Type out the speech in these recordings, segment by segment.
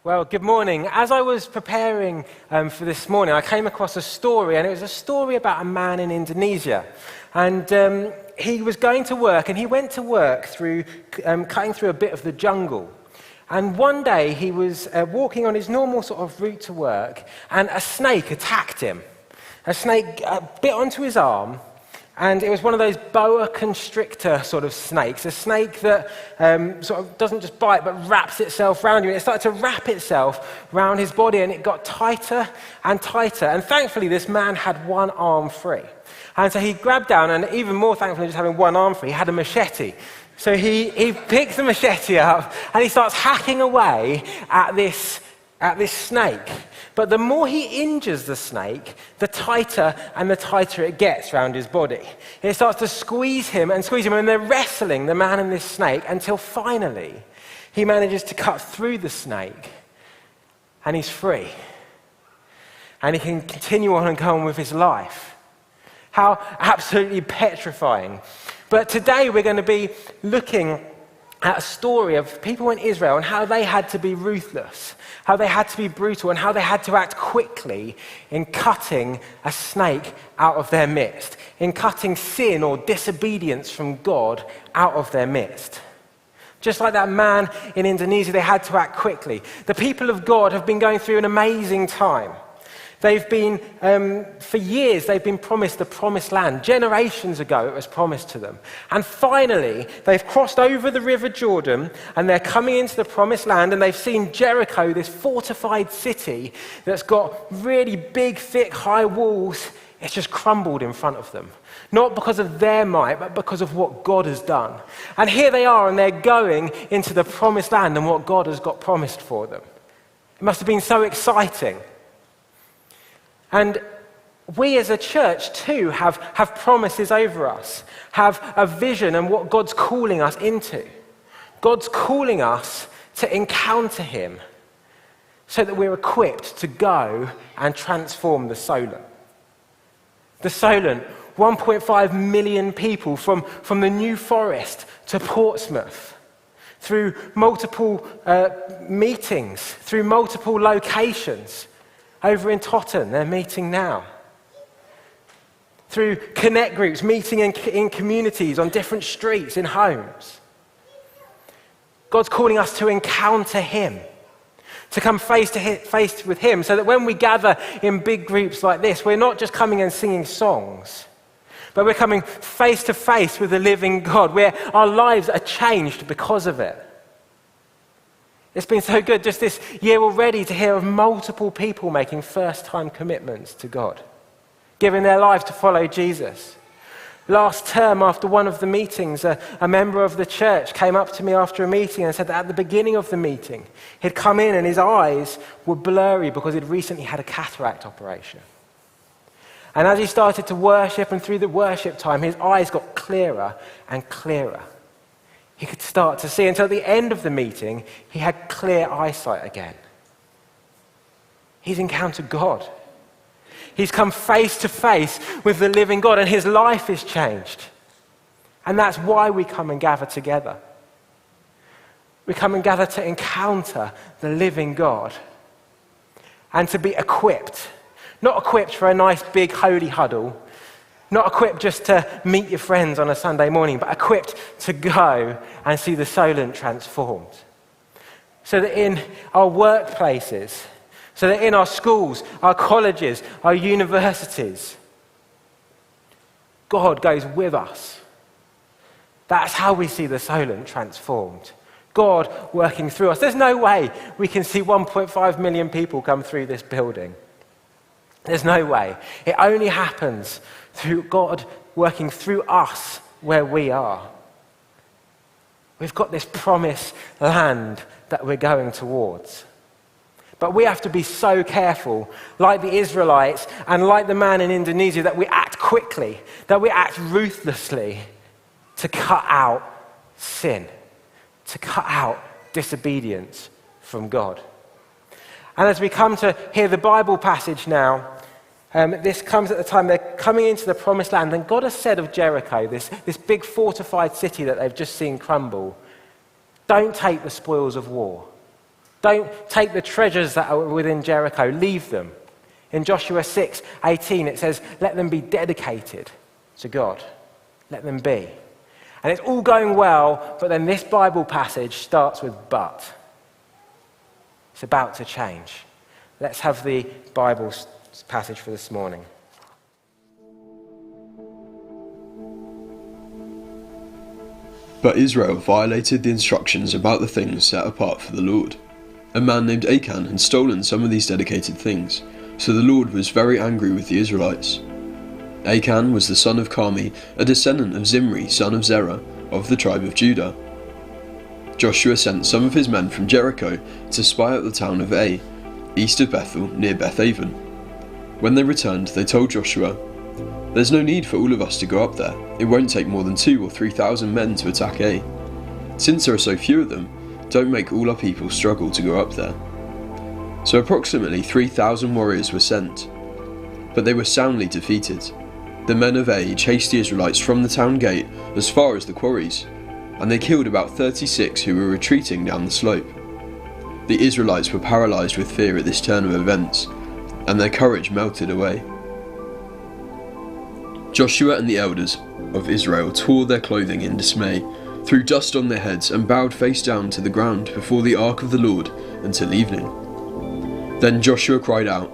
Well, good morning. As I was preparing for this morning, I came across a story, and it was a story about a man in Indonesia. And he was going to work, and he went to work through cutting through a bit of the jungle. And one day he was walking on his normal sort of route to work, and a snake attacked him. A snake bit onto his arm, and it was one of those boa constrictor sort of snakes, a snake that sort of doesn't just bite but wraps itself around you. And it started to wrap itself around his body, and it got tighter and tighter. And thankfully, this man had one arm free. And so he grabbed down, and even more thankfully just having one arm free, he had a machete. So he picks the machete up, and he starts hacking away at this snake. But the more he injures the snake, the tighter and the tighter it gets around his body. It starts to squeeze him, and they're wrestling, the man and this snake, until finally he manages to cut through the snake, and he's free. And he can continue on and go on with his life. How absolutely petrifying. But today we're going to be looking at a story of people in Israel and how they had to be ruthless, how they had to be brutal, and how they had to act quickly in cutting a snake out of their midst, in cutting sin or disobedience from God out of their midst. Just like that man in Indonesia, they had to act quickly. The people of God have been going through an amazing time. They've been, for years, they've been promised the promised land. Generations ago, it was promised to them. And finally, they've crossed over the River Jordan, and they're coming into the promised land, and they've seen Jericho, this fortified city that's got really big, thick, high walls. It's just crumbled in front of them. Not because of their might, but because of what God has done. And here they are, and they're going into the promised land and what God has got promised for them. It must have been so exciting. And we as a church too have promises over us, have a vision and what God's calling us into. God's calling us to encounter him so that we're equipped to go and transform the Solent. The Solent, 1.5 million people from the New Forest to Portsmouth, through multiple meetings, through multiple locations. Over in Totton, they're meeting now. Through connect groups, meeting in communities, on different streets, in homes. God's calling us to encounter him, to come face to face with him, so that when we gather in big groups like this, we're not just coming and singing songs, but we're coming face to face with the living God, where our lives are changed because of it. It's been so good just this year already to hear of multiple people making first-time commitments to God, giving their lives to follow Jesus. Last term, after one of the meetings, a member of the church came up to me after a meeting and said that at the beginning of the meeting, he'd come in and his eyes were blurry because he'd recently had a cataract operation. And as he started to worship, and through the worship time, his eyes got clearer and clearer. He could start to see until the end of the meeting, he had clear eyesight again. He's encountered God. He's come face to face with the living God, and his life is changed. And that's why we come and gather together. We come and gather to encounter the living God and to be equipped. Not equipped for a nice big holy huddle, not equipped just to meet your friends on a Sunday morning, but equipped to go and see the Solent transformed. So that in our workplaces, so that in our schools, our colleges, our universities, God goes with us. That's how we see the Solent transformed. God working through us. There's no way we can see 1.5 million people come through this building. There's no way. It only happens through God working through us where we are. We've got this promised land that we're going towards. But we have to be so careful, like the Israelites and like the man in Indonesia, that we act quickly, that we act ruthlessly to cut out sin, to cut out disobedience from God. And as we come to hear the Bible passage now, this comes at the time they're coming into the promised land, and God has said of Jericho, this big fortified city that they've just seen crumble, don't take the spoils of war. Don't take the treasures that are within Jericho, leave them. In Joshua 6:18 it says, let them be dedicated to God. Let them be. And it's all going well, but then this Bible passage starts with but. It's about to change. Let's have the Bible passage for this morning. But Israel violated the instructions about the things set apart for the Lord. A man named Achan had stolen some of these dedicated things, so the Lord was very angry with the Israelites. Achan was the son of Carmi, a descendant of Zimri, son of Zerah, of the tribe of Judah. Joshua sent some of his men from Jericho to spy out the town of Ai, east of Bethel, near Beth-aven. When they returned, they told Joshua, "There's no need for all of us to go up there. It won't take more than 2,000 or 3,000 men to attack Ai. Since there are so few of them, don't make all our people struggle to go up there." So approximately 3,000 warriors were sent, but they were soundly defeated. The men of Ai chased the Israelites from the town gate as far as the quarries, and they killed about 36 who were retreating down the slope. The Israelites were paralysed with fear at this turn of events, and their courage melted away. Joshua and the elders of Israel tore their clothing in dismay, threw dust on their heads, and bowed face down to the ground before the ark of the Lord until evening. Then Joshua cried out,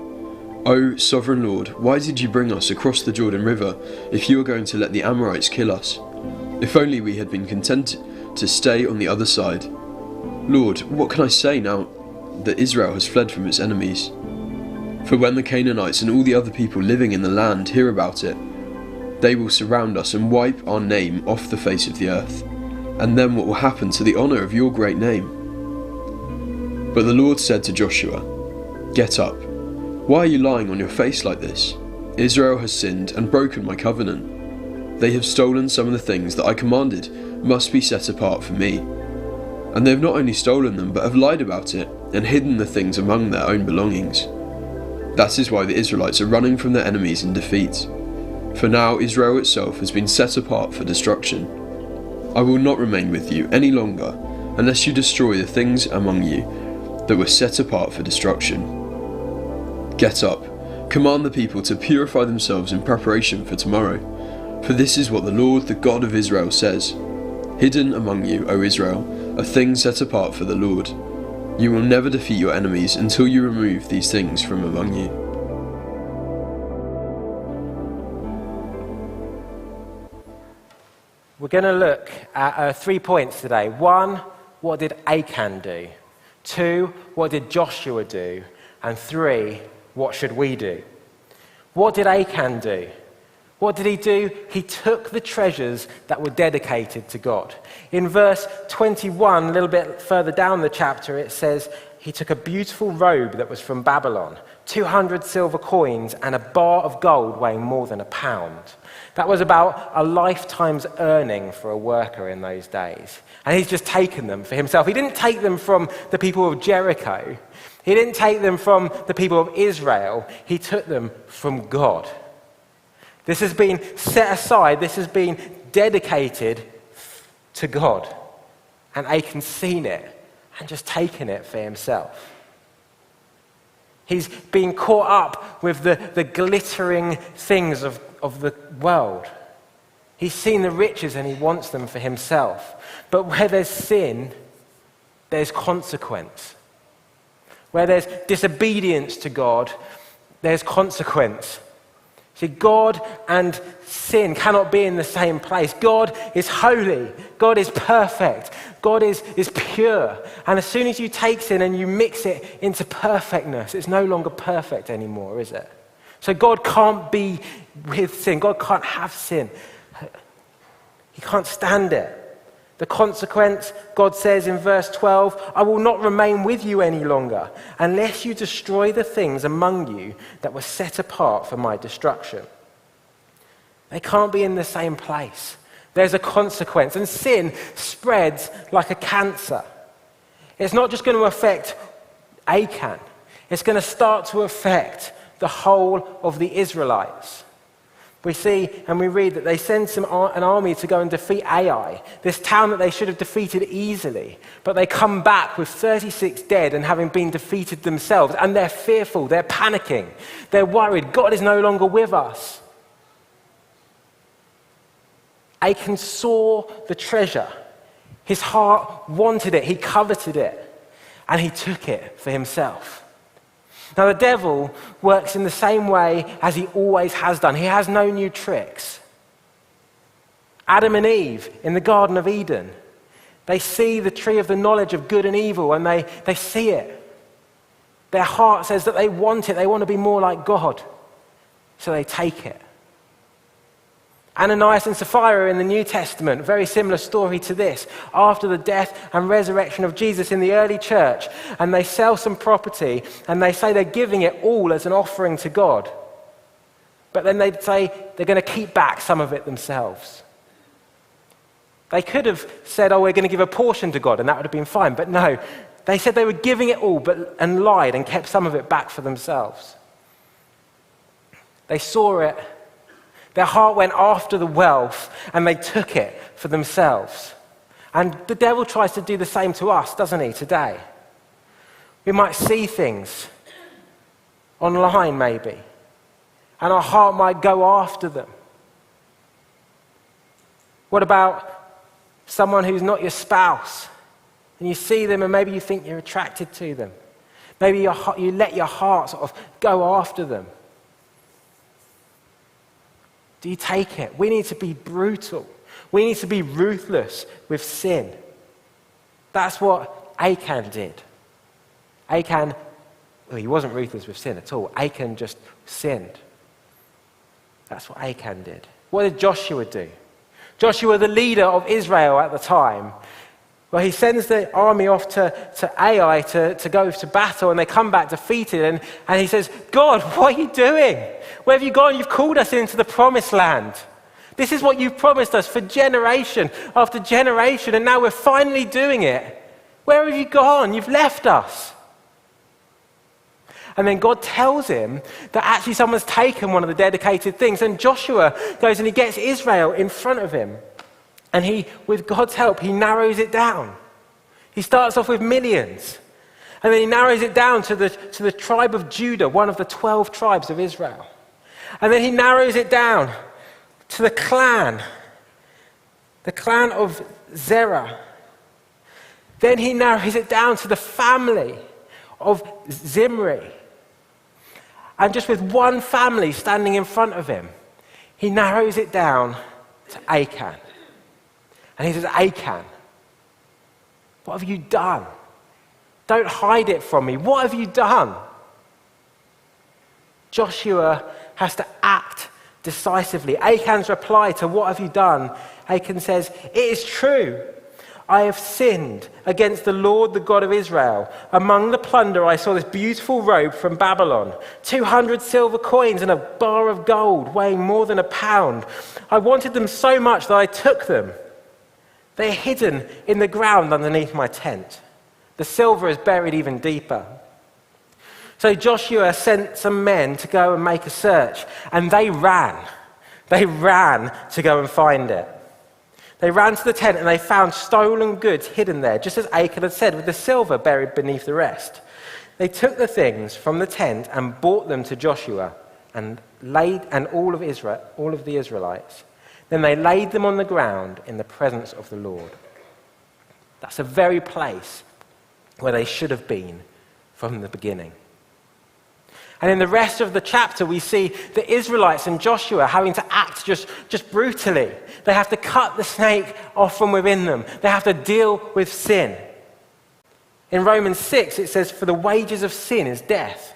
"O sovereign Lord, why did you bring us across the Jordan River if you are going to let the Amorites kill us? If only we had been content to stay on the other side. Lord, what can I say now that Israel has fled from its enemies? For when the Canaanites and all the other people living in the land hear about it, they will surround us and wipe our name off the face of the earth. And then what will happen to the honour of your great name?" But the Lord said to Joshua, "Get up. Why are you lying on your face like this? Israel has sinned and broken my covenant. They have stolen some of the things that I commanded must be set apart for me. And they have not only stolen them, but have lied about it and hidden the things among their own belongings. That is why the Israelites are running from their enemies in defeat. For now Israel itself has been set apart for destruction. I will not remain with you any longer unless you destroy the things among you that were set apart for destruction. Get up, command the people to purify themselves in preparation for tomorrow. For this is what the Lord, the God of Israel, says. Hidden among you, O Israel, are things set apart for the Lord. You will never defeat your enemies until you remove these things from among you." We're going to look at 3 points today. 1, what did Achan do? 2, what did Joshua do? And 3, what should we do? What did Achan do? What did he do? He took the treasures that were dedicated to God. In verse 21, a little bit further down the chapter, it says, he took a beautiful robe that was from Babylon, 200 silver coins, and a bar of gold weighing more than a pound. That was about a lifetime's earning for a worker in those days. And he's just taken them for himself. He didn't take them from the people of Jericho. He didn't take them from the people of Israel. He took them from God. This has been set aside. This has been dedicated to God. And Achan's seen it and just taken it for himself. He's been caught up with the glittering things of the world. He's seen the riches and he wants them for himself. But where there's sin, there's consequence. Where there's disobedience to God, there's consequence. See, God and sin cannot be in the same place. God is holy. God is perfect. God is pure. And as soon as you take sin and you mix it into perfectness, it's no longer perfect anymore, is it? So God can't be with sin. God can't have sin. He can't stand it. The consequence, God says in verse 12, I will not remain with you any longer unless you destroy the things among you that were set apart for my destruction. They can't be in the same place. There's a consequence. And sin spreads like a cancer. It's not just going to affect Achan. It's going to start to affect the whole of the Israelites. We see and we read that they send an army to go and defeat Ai, this town that they should have defeated easily. But they come back with 36 dead and having been defeated themselves. And they're fearful, they're panicking, they're worried. God is no longer with us. Achan saw the treasure. His heart wanted it, he coveted it, and he took it for himself. Now, the devil works in the same way as he always has done. He has no new tricks. Adam and Eve in the Garden of Eden, they see the tree of the knowledge of good and evil, and they see it. Their heart says that they want it. They want to be more like God, so they take it. Ananias and Sapphira in the New Testament, very similar story to this. After the death and resurrection of Jesus in the early church, and they sell some property, and they say they're giving it all as an offering to God. But then they'd say they're going to keep back some of it themselves. They could have said, oh, we're going to give a portion to God, and that would have been fine. But no, they said they were giving it all, and lied and kept some of it back for themselves. They saw it. Their heart went after the wealth, and they took it for themselves. And the devil tries to do the same to us, doesn't he, today? We might see things online, maybe, and our heart might go after them. What about someone who's not your spouse, and you see them, and maybe you think you're attracted to them? Maybe you let your heart sort of go after them. Do you take it? We need to be brutal. We need to be ruthless with sin. That's what Achan did. Achan, well, he wasn't ruthless with sin at all. Achan just sinned. That's what Achan did. What did Joshua do? Joshua, the leader of Israel at the time, well, he sends the army off to Ai to go to battle, and they come back defeated, and he says, God, what are you doing? Where have you gone? You've called us into the promised land. This is what you've promised us for generation after generation, and now we're finally doing it. Where have you gone? You've left us. And then God tells him that actually someone's taken one of the dedicated things, and Joshua goes and he gets Israel in front of him. And he, with God's help, he narrows it down. He starts off with millions. And then he narrows it down to the tribe of Judah, one of the 12 tribes of Israel. And then he narrows it down to the clan of Zerah. Then he narrows it down to the family of Zimri. And just with one family standing in front of him, he narrows it down to Achan. And he says, Achan, what have you done? Don't hide it from me. What have you done? Joshua has to act decisively. Achan's reply to what have you done? Achan says, it is true. I have sinned against the Lord, the God of Israel. Among the plunder, I saw this beautiful robe from Babylon, 200 silver coins and a bar of gold weighing more than a pound. I wanted them so much that I took them. They're hidden in the ground underneath my tent. The silver is buried even deeper. So Joshua sent some men to go and make a search, and they ran. They ran to go and find it. They ran to the tent and they found stolen goods hidden there, just as Achan had said, with the silver buried beneath the rest. They took the things from the tent and brought them to Joshua and all of the Israelites. Then they laid them on the ground in the presence of the Lord. That's the very place where they should have been from the beginning. And in the rest of the chapter, we see the Israelites and Joshua having to act just brutally. They have to cut the snake off from within them. They have to deal with sin. In Romans 6, it says, for the wages of sin is death.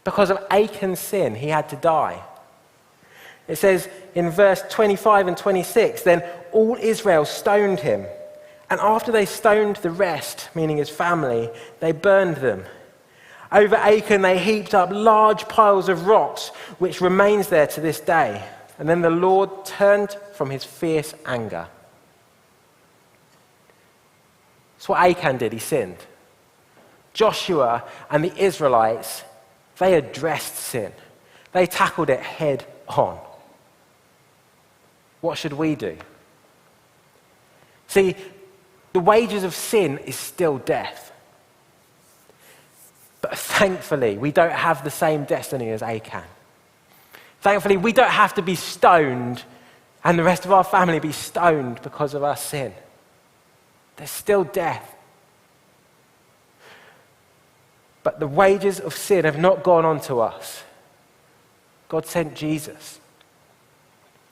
Because of Achan's sin, he had to die. It says in verse 25 and 26, then all Israel stoned him. And after they stoned the rest, meaning his family, they burned them. Over Achan they heaped up large piles of rocks, which remains there to this day. And then the Lord turned from his fierce anger. That's what Achan did, he sinned. Joshua and the Israelites, they addressed sin. They tackled it head on. What should we do? See, the wages of sin is still death. But thankfully, we don't have the same destiny as Achan. Thankfully, we don't have to be stoned and the rest of our family be stoned because of our sin. There's still death. But the wages of sin have not gone on to us. God sent Jesus.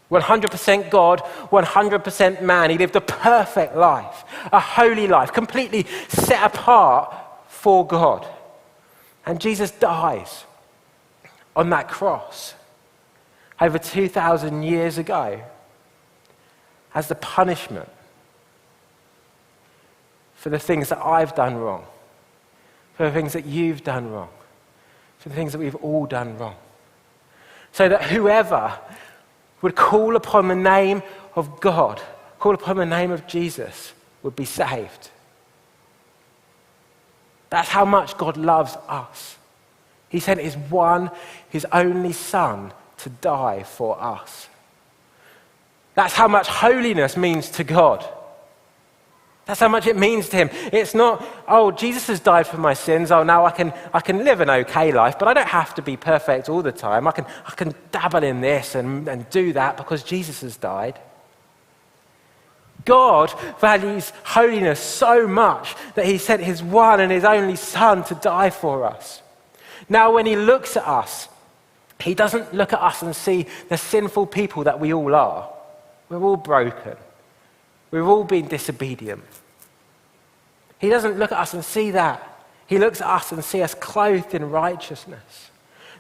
100% God, 100% man. He lived a perfect life, a holy life, completely set apart for God. And Jesus dies on that cross over 2,000 years ago as the punishment for the things that I've done wrong, for the things that you've done wrong, for the things that we've all done wrong. So that whoever would call upon the name of God, call upon the name of Jesus, would be saved. That's how much God loves us. He sent his only Son to die for us. That's how much holiness means to God. That's how much it means to him. It's not, oh, Jesus has died for my sins. Oh, now I can live an okay life, but I don't have to be perfect all the time. I can dabble in this and do that because Jesus has died. God values holiness so much that he sent his one and his only Son to die for us. Now, when he looks at us, he doesn't look at us and see the sinful people that we all are. We're all broken. We've all been disobedient. He doesn't look at us and see that. He looks at us and sees us clothed in righteousness.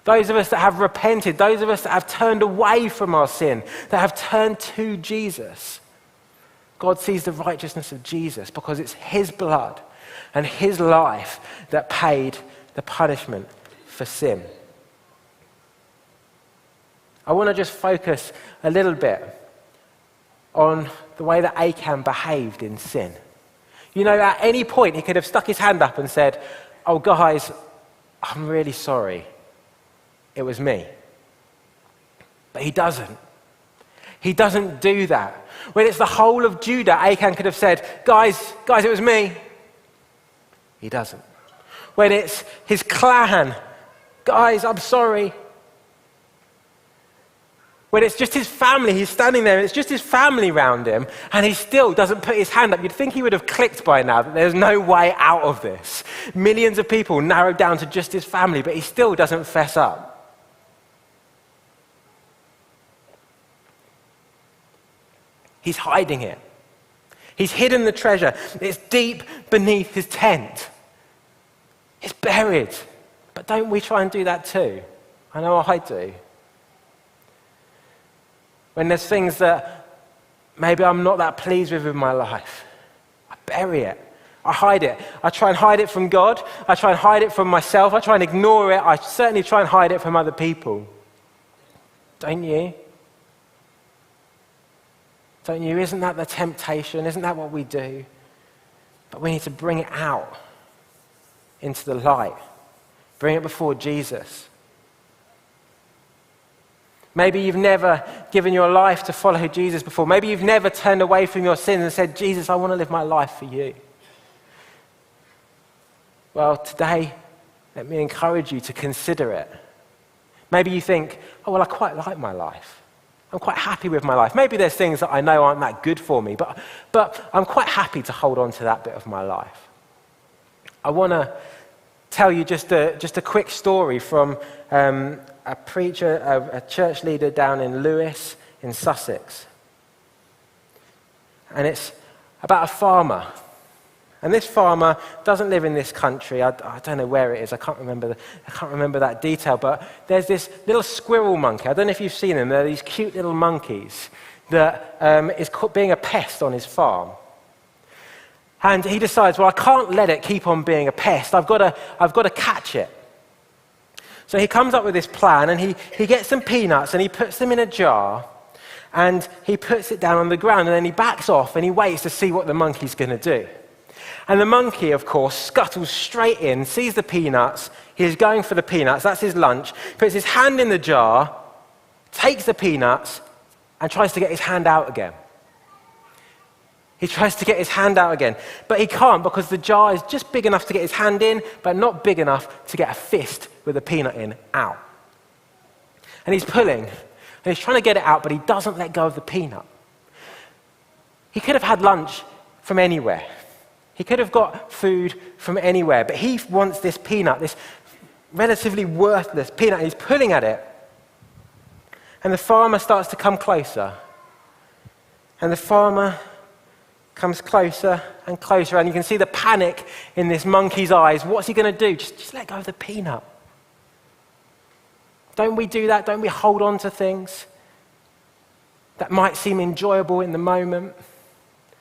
Those of us that have repented, those of us that have turned away from our sin, that have turned to Jesus. God sees the righteousness of Jesus because it's his blood and his life that paid the punishment for sin. I want to just focus a little bit on the way that Achan behaved in sin. You know, at any point he could have stuck his hand up and said, oh guys, I'm really sorry. It was me. But he doesn't. He doesn't do that. When it's the whole of Judah, Achan could have said, guys, it was me. He doesn't. When it's his clan, guys, I'm sorry. When it's just his family, he's standing there and it's just his family around him and he still doesn't put his hand up. You'd think he would have clicked by now that there's no way out of this. Millions of people narrowed down to just his family, but he still doesn't fess up. He's hiding it. He's hidden the treasure. It's deep beneath his tent. It's buried. But don't we try and do that too? I know I do. When there's things that maybe I'm not that pleased with in my life, I bury it. I hide it. I try and hide it from God. I try and hide it from myself. I try and ignore it. I certainly try and hide it from other people. Don't you? Don't you? Isn't that the temptation? Isn't that what we do? But we need to bring it out into the light. Bring it before Jesus. Maybe you've never given your life to follow Jesus before. Maybe you've never turned away from your sins and said, Jesus, I want to live my life for you. Well, today, let me encourage you to consider it. Maybe you think, oh, well, I quite like my life. I'm quite happy with my life. Maybe there's things that I know aren't that good for me, but I'm quite happy to hold on to that bit of my life. I want to tell you just a quick story from a preacher, a church leader down in Lewes in Sussex. And it's about a farmer. And this farmer doesn't live in this country. I don't know where it is. I can't remember that detail. But there's this little squirrel monkey. I don't know if you've seen them. They're these cute little monkeys that is being a pest on his farm. And he decides, well, I can't let it keep on being a pest. I've got to catch it. So he comes up with this plan, and he gets some peanuts, and he puts them in a jar, and he puts it down on the ground, and then he backs off, and he waits to see what the monkey's going to do. And the monkey, of course, scuttles straight in, sees the peanuts. He's going for the peanuts. That's his lunch. Puts his hand in the jar, takes the peanuts, and tries to get his hand out again. He tries to get his hand out again, but he can't because the jar is just big enough to get his hand in, but not big enough to get a fist with a peanut in out. And he's pulling, and he's trying to get it out, but he doesn't let go of the peanut. He could have had lunch from anywhere. He could have got food from anywhere, but he wants this peanut, this relatively worthless peanut, and he's pulling at it. And the farmer starts to come closer. And the farmer comes closer and closer, and you can see the panic in this monkey's eyes. What's he going to do? Just let go of the peanut. Don't we do that? Don't we hold on to things that might seem enjoyable in the moment,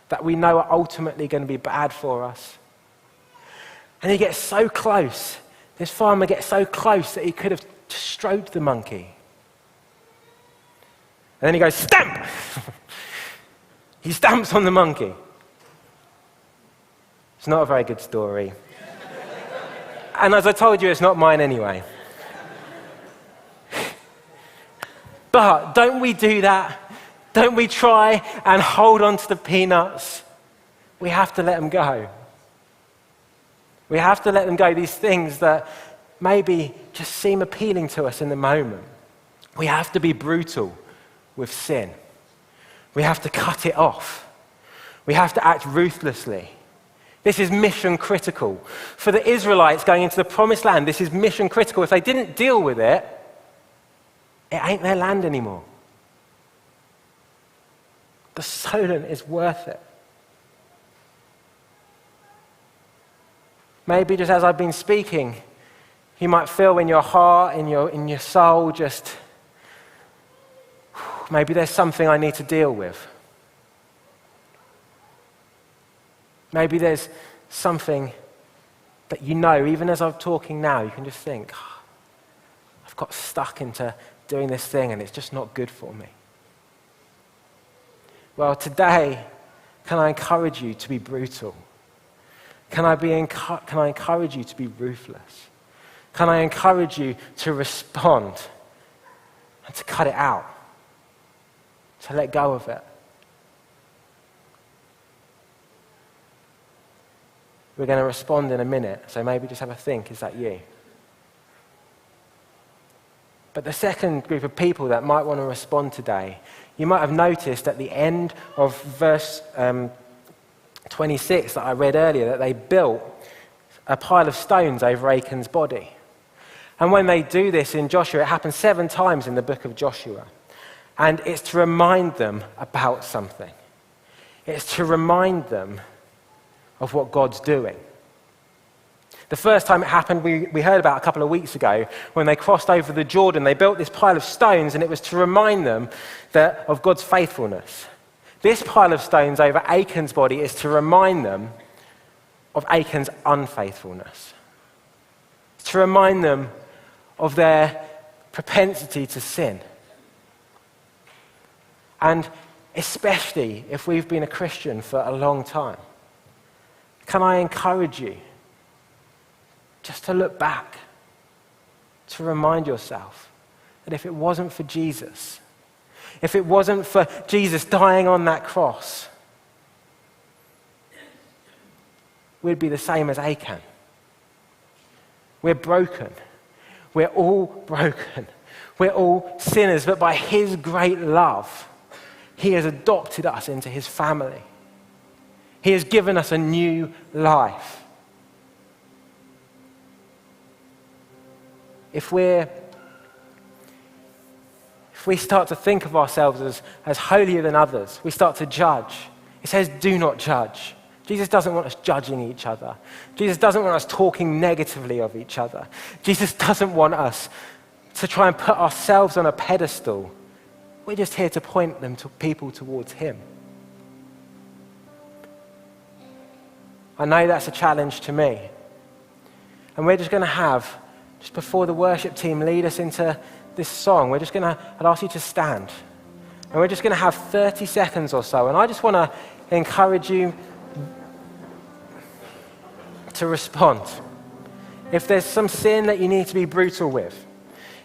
that we know are ultimately going to be bad for us? And he gets so close. This farmer gets so close that he could have stroked the monkey. And then he goes, stamp! He stamps on the monkey. It's not a very good story. And as I told you, it's not mine anyway. But don't we do that? Don't we try and hold on to the peanuts? We have to let them go. We have to let them go, these things that maybe just seem appealing to us in the moment. We have to be brutal with sin. We have to cut it off. We have to act ruthlessly. This is mission critical. For the Israelites going into the promised land, this is mission critical. If they didn't deal with it, it ain't their land anymore. The stolen is worth it. Maybe just as I've been speaking, you might feel in your heart, in your soul, just maybe there's something I need to deal with. Maybe there's something that you know, even as I'm talking now, you can just think, I've got stuck into doing this thing and it's just not good for me. Well, today, can I encourage you to be brutal? Can I encourage you to be ruthless? Can I encourage you to respond and to cut it out? To let go of it? We're going to respond in a minute, so maybe just have a think, is that you? But the second group of people that might want to respond today, you might have noticed at the end of verse 26 that I read earlier, that they built a pile of stones over Achan's body. And when they do this in Joshua, it happens 7 times in the book of Joshua. And it's to remind them about something. It's to remind them of what God's doing. The first time it happened, we heard about a couple of weeks ago, when they crossed over the Jordan. They built this pile of stones, and it was to remind them of God's faithfulness. This pile of stones over Achan's body is to remind them of Achan's unfaithfulness. It's to remind them of their propensity to sin. And especially if we've been a Christian for a long time, can I encourage you just to look back, to remind yourself that if it wasn't for Jesus, if it wasn't for Jesus dying on that cross, we'd be the same as Achan. We're broken. We're all broken. We're all sinners, but by his great love, he has adopted us into his family. He has given us a new life. If we start to think of ourselves as holier than others, we start to judge. It says, do not judge. Jesus doesn't want us judging each other. Jesus doesn't want us talking negatively of each other. Jesus doesn't want us to try and put ourselves on a pedestal. We're just here to point them to people towards him. I know that's a challenge to me. And we're just going to have, just before the worship team lead us into this song, I'd ask you to stand. And we're just going to have 30 seconds or so. And I just want to encourage you, to respond. If there's some sin that you need to be brutal with,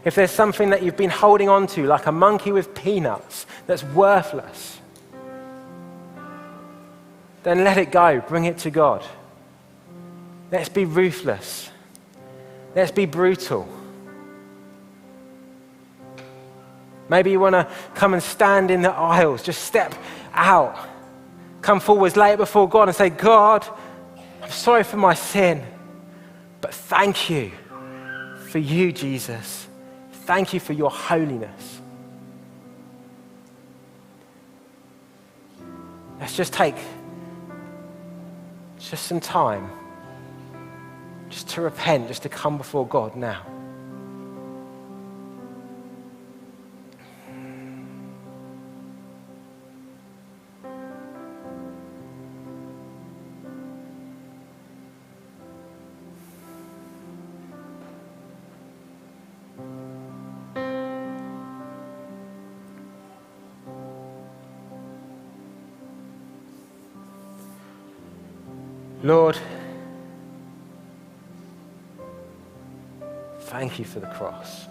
if there's something that you've been holding on to like a monkey with peanuts that's worthless, then let it go, bring it to God. Let's be ruthless. Let's be brutal. Maybe you want to come and stand in the aisles, just step out, come forwards, lay it before God and say, God, I'm sorry for my sin, but thank you for you, Jesus. Thank you for your holiness. Let's just take just some time just to repent, just to come before God now. Lord, thank you for the cross.